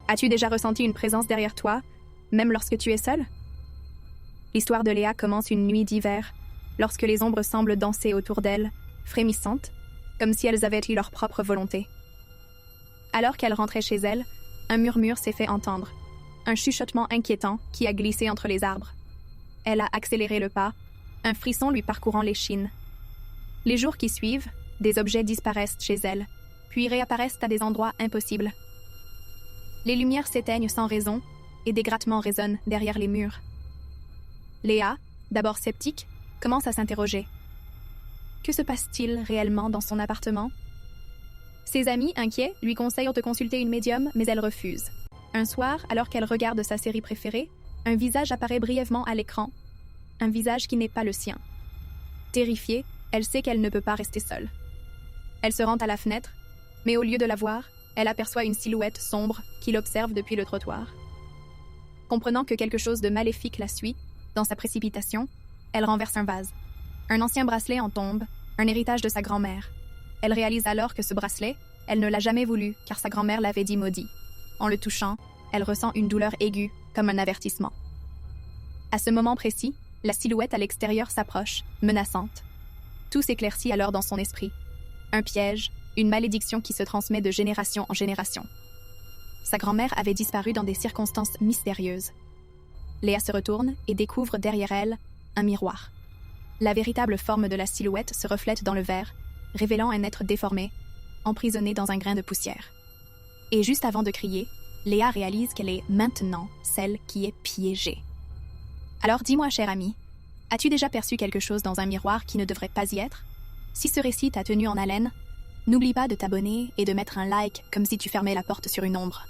As-tu déjà ressenti une présence derrière toi, même lorsque tu es seule? L'histoire de Léa commence une nuit d'hiver, lorsque les ombres semblent danser autour d'elle, frémissantes, comme si elles avaient eu leur propre volonté. Alors qu'elle rentrait chez elle, un murmure s'est fait entendre, un chuchotement inquiétant qui a glissé entre les arbres. Elle a accéléré le pas, un frisson lui parcourant l'échine. Les jours qui suivent, des objets disparaissent chez elle, puis réapparaissent à des endroits impossibles. Les lumières s'éteignent sans raison et des grattements résonnent derrière les murs. Léa, d'abord sceptique, commence à s'interroger. Que se passe-t-il réellement dans son appartement? Ses amis, inquiets, lui conseillent de consulter une médium, mais elle refuse. Un soir, alors qu'elle regarde sa série préférée, un visage apparaît brièvement à l'écran. Un visage qui n'est pas le sien. Terrifiée, elle sait qu'elle ne peut pas rester seule. Elle se rend à la fenêtre, mais au lieu de la voir, elle aperçoit une silhouette sombre qui l'observe depuis le trottoir. Comprenant que quelque chose de maléfique la suit, dans sa précipitation, elle renverse un vase. Un ancien bracelet en tombe, un héritage de sa grand-mère. Elle réalise alors que ce bracelet, elle ne l'a jamais voulu, car sa grand-mère l'avait dit maudit. En le touchant, elle ressent une douleur aiguë, comme un avertissement. À ce moment précis, la silhouette à l'extérieur s'approche, menaçante. Tout s'éclaircit alors dans son esprit. Un piège, une malédiction qui se transmet de génération en génération. Sa grand-mère avait disparu dans des circonstances mystérieuses. Léa se retourne et découvre derrière elle un miroir. La véritable forme de la silhouette se reflète dans le verre, révélant un être déformé, emprisonné dans un grain de poussière. Et juste avant de crier, Léa réalise qu'elle est maintenant celle qui est piégée. Alors dis-moi, chère amie, as-tu déjà perçu quelque chose dans un miroir qui ne devrait pas y être? Si ce récit t'a tenu en haleine, n'oublie pas de t'abonner et de mettre un like comme si tu fermais la porte sur une ombre.